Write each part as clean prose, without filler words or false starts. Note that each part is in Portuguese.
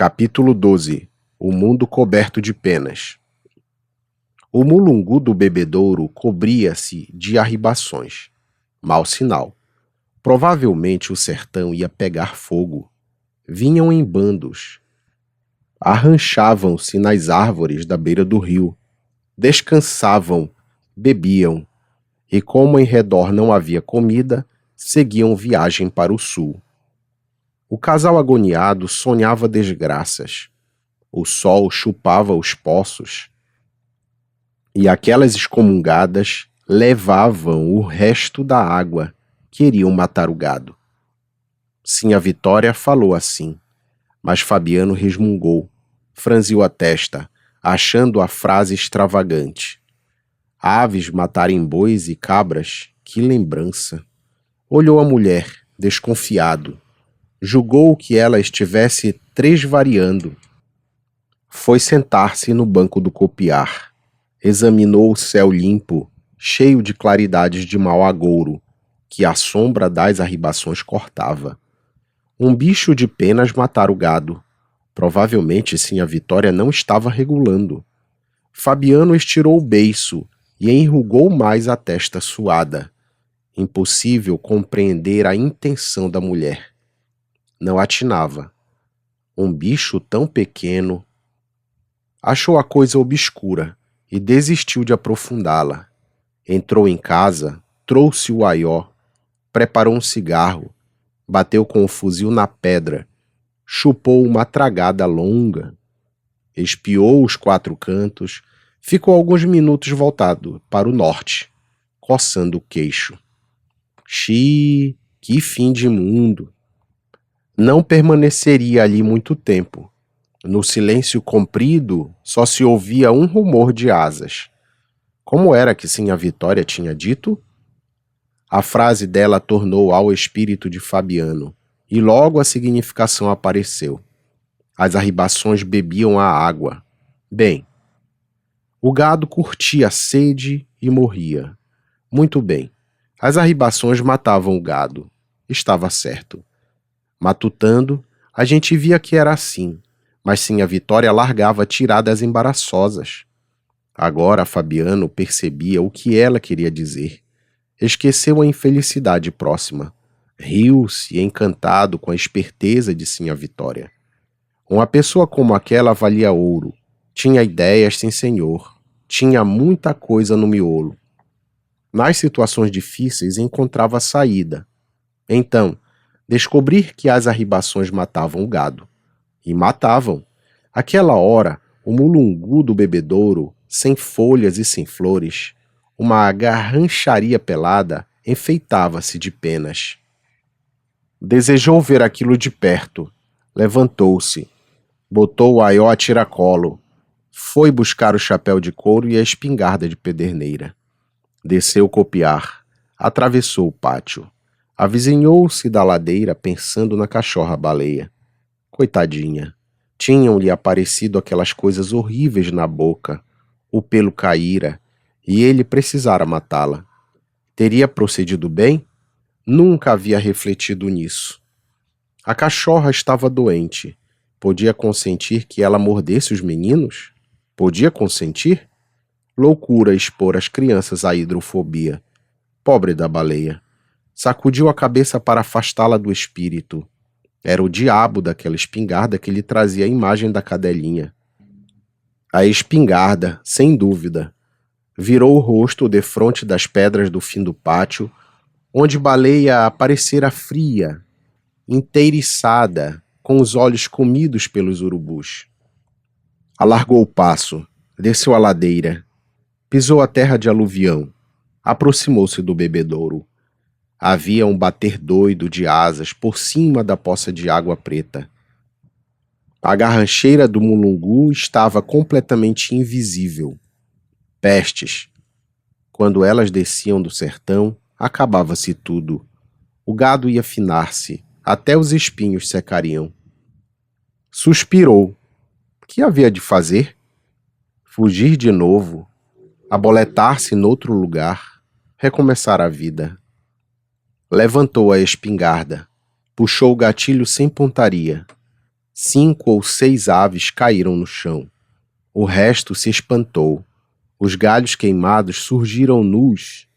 Capítulo 12. O mundo coberto de penas. O mulungu do bebedouro cobria-se de arribações. Mau sinal. Provavelmente o sertão ia pegar fogo. Vinham em bandos. Arranchavam-se nas árvores da beira do rio. Descansavam, bebiam. E como em redor não havia comida, seguiam viagem para o sul. O casal agoniado sonhava desgraças. O sol chupava os poços. E aquelas excomungadas levavam o resto da água. Queriam matar o gado. Sim, a Vitória falou assim, mas Fabiano resmungou, franziu a testa, achando a frase extravagante. Aves matarem bois e cabras, que lembrança. Olhou a mulher, desconfiado. Julgou que ela estivesse tresvariando. Foi sentar-se no banco do copiar. Examinou o céu limpo, cheio de claridades de mau agouro, que a sombra das arribações cortava. Um bicho de penas matara o gado. Provavelmente sim, a Vitória não estava regulando. Fabiano estirou o beiço e enrugou mais a testa suada. Impossível compreender a intenção da mulher. Não atinava. Um bicho tão pequeno. Achou a coisa obscura e desistiu de aprofundá-la. Entrou em casa, trouxe o aió, preparou um cigarro, bateu com o fuzil na pedra, chupou uma tragada longa, espiou os quatro cantos, ficou alguns minutos voltado para o norte, coçando o queixo. Xiii, que fim de mundo! Não permaneceria ali muito tempo. No silêncio comprido, só se ouvia um rumor de asas. Como era que sim a Vitória tinha dito? A frase dela tornou ao espírito de Fabiano, e logo a significação apareceu. As arribações bebiam a água. Bem, o gado curtia a sede e morria. Muito bem, as arribações matavam o gado. Estava certo. Matutando, a gente via que era assim, mas sim a Vitória largava tiradas embaraçosas. Agora Fabiano percebia o que ela queria dizer. Esqueceu a infelicidade próxima. Riu-se, encantado com a esperteza de sim a Vitória. Uma pessoa como aquela valia ouro. Tinha ideias, sim senhor. Tinha muita coisa no miolo. Nas situações difíceis encontrava saída. Então, descobrir que as arribações matavam o gado. E matavam. Aquela hora, o mulungu do bebedouro, sem folhas e sem flores, uma garrancharia pelada, enfeitava-se de penas. Desejou ver aquilo de perto. Levantou-se. Botou o aió a tiracolo. Foi buscar o chapéu de couro e a espingarda de pederneira. Desceu copiar. Atravessou o pátio. Avizinhou-se da ladeira pensando na cachorra-baleia. Coitadinha. Tinham-lhe aparecido aquelas coisas horríveis na boca. O pelo caíra, e ele precisara matá-la. Teria procedido bem? Nunca havia refletido nisso. A cachorra estava doente. Podia consentir que ela mordesse os meninos? Podia consentir? Loucura expor as crianças à hidrofobia. Pobre da baleia. Sacudiu a cabeça para afastá-la do espírito. Era o diabo daquela espingarda que lhe trazia a imagem da cadelinha. A espingarda, sem dúvida. Virou o rosto defronte das pedras do fim do pátio, onde Baleia aparecera fria, inteiriçada, com os olhos comidos pelos urubus. Alargou o passo, desceu a ladeira, pisou a terra de aluvião, aproximou-se do bebedouro. Havia um bater doido de asas por cima da poça de água preta. A garrancheira do mulungu estava completamente invisível. Pestes. Quando elas desciam do sertão, acabava-se tudo. O gado ia finar-se, até os espinhos secariam. Suspirou. Que havia de fazer? Fugir de novo, aboletar-se noutro lugar, recomeçar a vida. Levantou a espingarda, puxou o gatilho sem pontaria. 5 ou 6 aves caíram no chão. O resto se espantou. Os galhos queimados surgiram nus,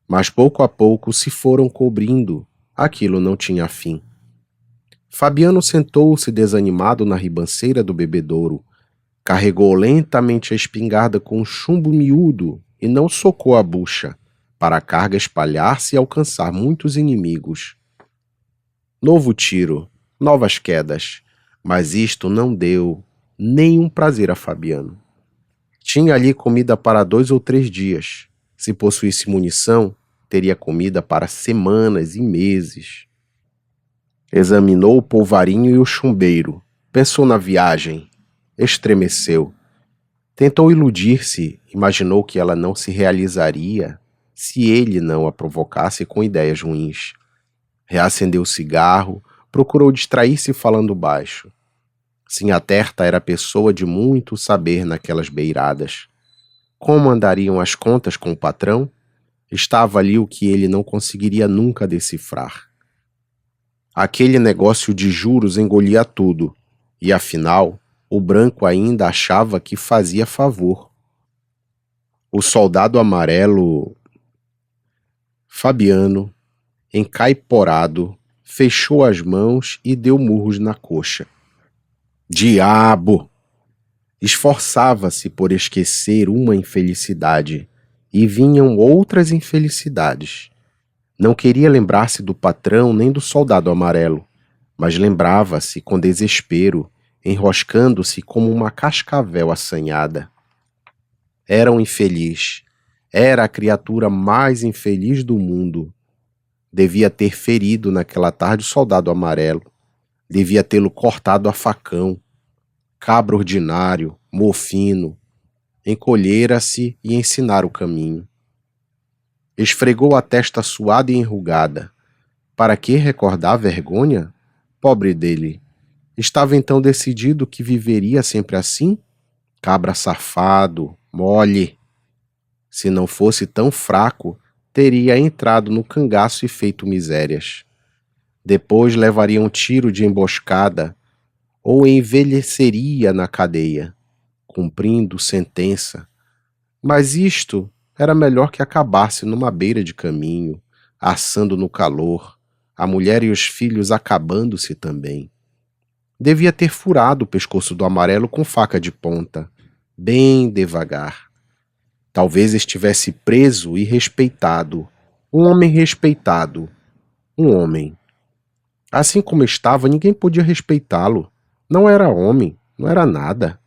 mas pouco a pouco se foram cobrindo. Aquilo não tinha fim. Fabiano sentou-se desanimado na ribanceira do bebedouro, carregou lentamente a espingarda com um chumbo miúdo e não socou a bucha, para a carga espalhar-se e alcançar muitos inimigos. Novo tiro, novas quedas, mas isto não deu nenhum prazer a Fabiano. Tinha ali comida para 2 ou 3 dias. Se possuísse munição, teria comida para semanas e meses. Examinou o polvarinho e o chumbeiro. Pensou na viagem. Estremeceu. Tentou iludir-se, imaginou que ela não se realizaria se ele não a provocasse com ideias ruins. Reacendeu o cigarro, procurou distrair-se falando baixo. Sinhá Terta era pessoa de muito saber naquelas beiradas. Como andariam as contas com o patrão? Estava ali o que ele não conseguiria nunca decifrar. Aquele negócio de juros engolia tudo, e afinal, o branco ainda achava que fazia favor. O soldado amarelo... Fabiano, encaiporado, fechou as mãos e deu murros na coxa. Diabo! Esforçava-se por esquecer uma infelicidade, e vinham outras infelicidades. Não queria lembrar-se do patrão nem do soldado amarelo, mas lembrava-se com desespero, enroscando-se como uma cascavel assanhada. Era um infeliz. Era a criatura mais infeliz do mundo. Devia ter ferido naquela tarde o soldado amarelo. Devia tê-lo cortado a facão. Cabra ordinário, mofino. Encolhera-se e ensinara o caminho. Esfregou a testa suada e enrugada. Para que recordar a vergonha? Pobre dele. Estava então decidido que viveria sempre assim? Cabra safado, mole. Se não fosse tão fraco, teria entrado no cangaço e feito misérias. Depois levaria um tiro de emboscada ou envelheceria na cadeia, cumprindo sentença. Mas isto era melhor que acabar-se numa beira de caminho, assando no calor, a mulher e os filhos acabando-se também. Devia ter furado o pescoço do amarelo com faca de ponta, bem devagar. Talvez estivesse preso e respeitado. Um homem respeitado. Um homem. Assim como estava, ninguém podia respeitá-lo. Não era homem, não era nada.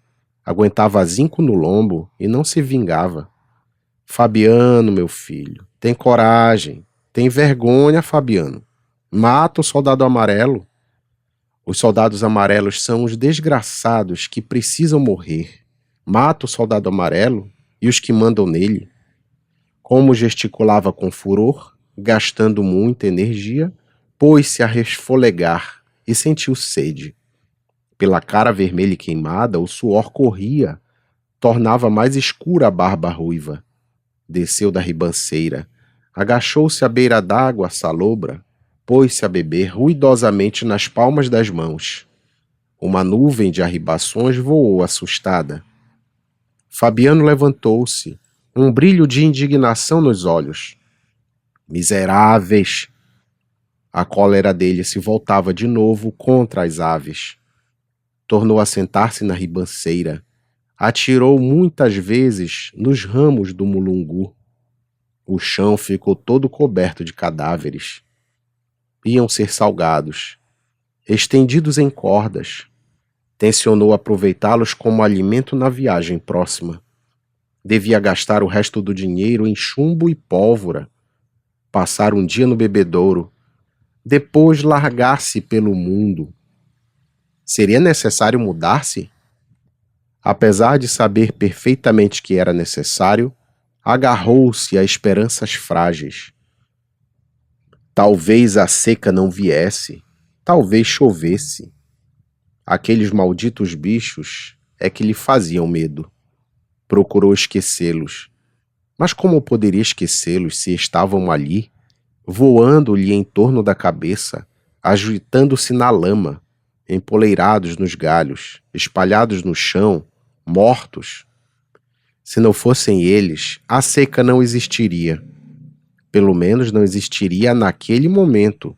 Aguentava zinco no lombo e não se vingava. Fabiano, meu filho, tem coragem. Tem vergonha, Fabiano. Mata o soldado amarelo. Os soldados amarelos são os desgraçados que precisam morrer. Mata o soldado amarelo e os que mandam nele. Como gesticulava com furor, gastando muita energia, pôs-se a resfolegar e sentiu sede. Pela cara vermelha e queimada, o suor corria, tornava mais escura a barba ruiva. Desceu da ribanceira, agachou-se à beira d'água salobra, pôs-se a beber ruidosamente nas palmas das mãos. Uma nuvem de arribações voou assustada. Fabiano levantou-se, um brilho de indignação nos olhos. Miseráveis! A cólera dele se voltava de novo contra as aves. Tornou a sentar-se na ribanceira. Atirou muitas vezes nos ramos do mulungu. O chão ficou todo coberto de cadáveres. Iam ser salgados, estendidos em cordas. Tencionou aproveitá-los como alimento na viagem próxima. Devia gastar o resto do dinheiro em chumbo e pólvora, passar um dia no bebedouro, depois largar-se pelo mundo. Seria necessário mudar-se? Apesar de saber perfeitamente que era necessário, agarrou-se a esperanças frágeis. Talvez a seca não viesse, talvez chovesse. Aqueles malditos bichos é que lhe faziam medo. Procurou esquecê-los. Mas como poderia esquecê-los se estavam ali, voando-lhe em torno da cabeça, agitando-se na lama, empoleirados nos galhos, espalhados no chão, mortos. Se não fossem eles, a seca não existiria. Pelo menos não existiria naquele momento.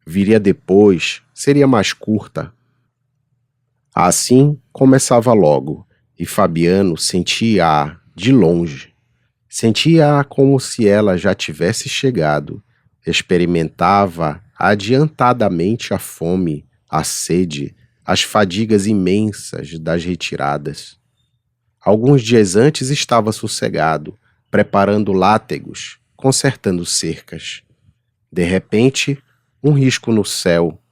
Viria depois, seria mais curta. Assim começava logo, e Fabiano sentia-a de longe. Sentia-a como se ela já tivesse chegado. Experimentava adiantadamente a fome, a sede, as fadigas imensas das retiradas. Alguns dias antes estava sossegado, preparando látegos, consertando cercas. De repente, um risco no céu,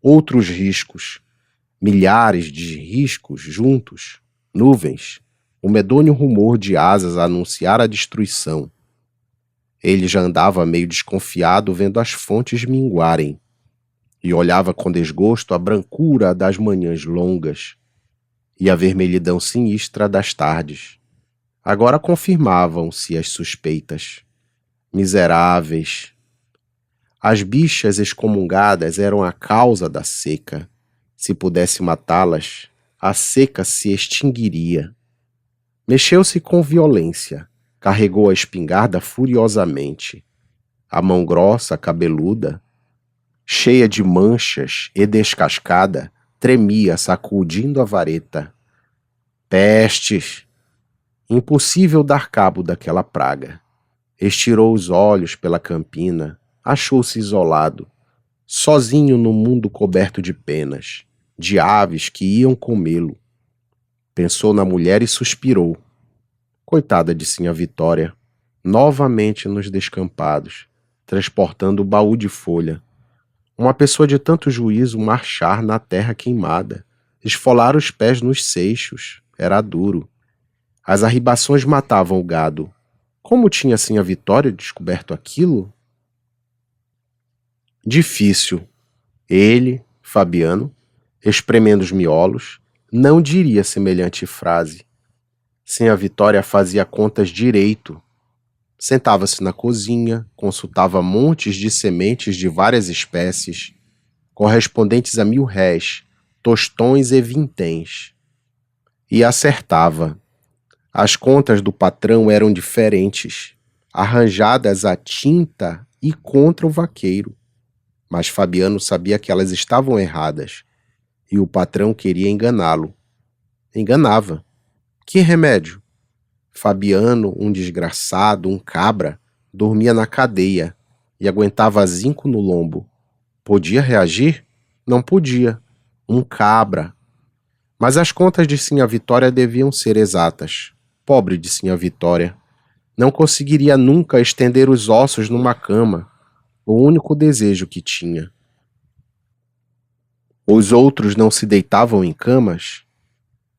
outros riscos, milhares de riscos juntos, nuvens, o medonho rumor de asas a anunciar a destruição. Ele já andava meio desconfiado vendo as fontes minguarem, e olhava com desgosto a brancura das manhãs longas e a vermelhidão sinistra das tardes. Agora confirmavam-se as suspeitas. Miseráveis! As bichas excomungadas eram a causa da seca. Se pudesse matá-las, a seca se extinguiria. Mexeu-se com violência, carregou a espingarda furiosamente. A mão grossa, cabeluda, cheia de manchas e descascada, tremia, sacudindo a vareta. Pestes! Impossível dar cabo daquela praga. Estirou os olhos pela campina, achou-se isolado, sozinho no mundo coberto de penas, de aves que iam comê-lo. Pensou na mulher e suspirou. Coitada de Sinhá Vitória, novamente nos descampados, transportando o baú de folha. Uma pessoa de tanto juízo marchar na terra queimada, esfolar os pés nos seixos, era duro. As arribações matavam o gado. Como tinha Sinhá Vitória descoberto aquilo? Difícil. Ele, Fabiano, espremendo os miolos, não diria semelhante frase. Sinhá Vitória fazia contas direito. Sentava-se na cozinha, consultava montes de sementes de várias espécies, correspondentes a 1000 réis, tostões e vinténs. E acertava. As contas do patrão eram diferentes, arranjadas à tinta e contra o vaqueiro. Mas Fabiano sabia que elas estavam erradas, e o patrão queria enganá-lo. Enganava. Que remédio? Fabiano, um desgraçado, um cabra, dormia na cadeia e aguentava zinco no lombo. Podia reagir? Não podia. Um cabra. Mas as contas de Sinhá Vitória deviam ser exatas. Pobre de Sinhá Vitória. Não conseguiria nunca estender os ossos numa cama, o único desejo que tinha. Os outros não se deitavam em camas?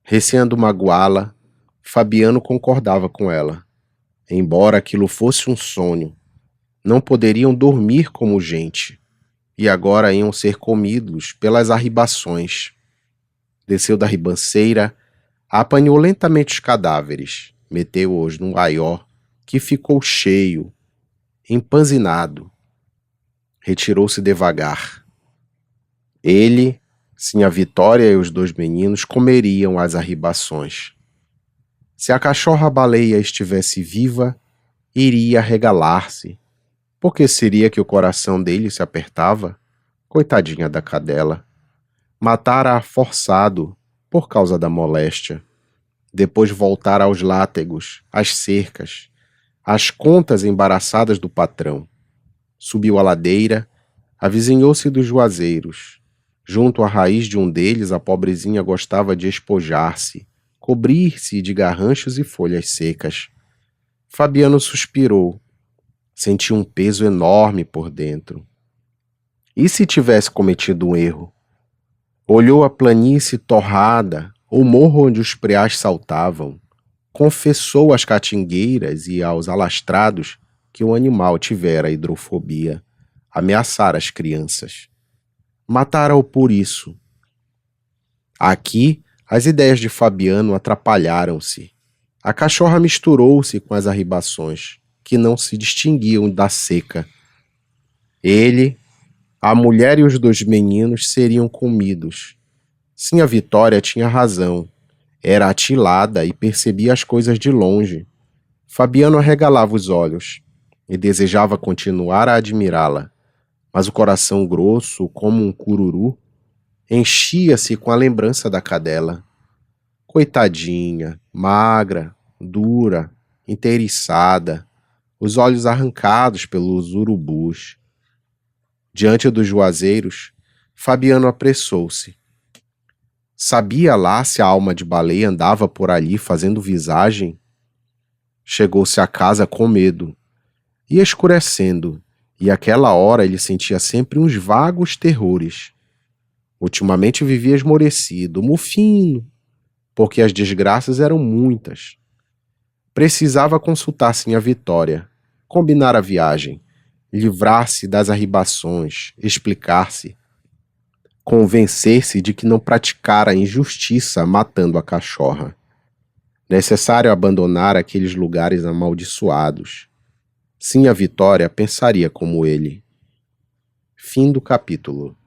Receando magoá-la, Fabiano concordava com ela. Embora aquilo fosse um sonho, não poderiam dormir como gente, e agora iam ser comidos pelas arribações. Desceu da ribanceira, apanhou lentamente os cadáveres, meteu-os num aió, que ficou cheio, empanzinado. Retirou-se devagar. Ele, Sinhá Vitória e os 2 meninos comeriam as arribações. Se a cachorra-baleia estivesse viva, iria regalar-se. Por que seria que o coração dele se apertava? Coitadinha da cadela. Matara-a forçado, por causa da moléstia. Depois voltara aos látegos, às cercas, às contas embaraçadas do patrão. Subiu a ladeira, avizinhou-se dos juazeiros. Junto à raiz de um deles, a pobrezinha gostava de espojar-se, cobrir-se de garranchos e folhas secas. Fabiano suspirou. Sentiu um peso enorme por dentro. E se tivesse cometido um erro? Olhou a planície torrada, o morro onde os preás saltavam. Confessou às catingueiras e aos alastrados que o animal tivera hidrofobia, ameaçara as crianças. Matara-o por isso. Aqui, as ideias de Fabiano atrapalharam-se. A cachorra misturou-se com as arribações, que não se distinguiam da seca. Ele, a mulher e os 2 meninos seriam comidos. Sim, a Vitória tinha razão. Era atilada e percebia as coisas de longe. Fabiano arregalava os olhos e desejava continuar a admirá-la, mas o coração grosso, como um cururu, enchia-se com a lembrança da cadela. Coitadinha, magra, dura, inteiriçada, os olhos arrancados pelos urubus. Diante dos juazeiros, Fabiano apressou-se. Sabia lá se a alma de baleia andava por ali fazendo visagem? Chegou-se a casa com medo. Ia escurecendo, e àquela hora ele sentia sempre uns vagos terrores. Ultimamente vivia esmorecido, mufino, porque as desgraças eram muitas. Precisava consultar Sinha Vitória, combinar a viagem, livrar-se das arribações, explicar-se, convencer-se de que não praticara injustiça matando a cachorra. Necessário abandonar aqueles lugares amaldiçoados. Sinha Vitória pensaria como ele. Fim do capítulo.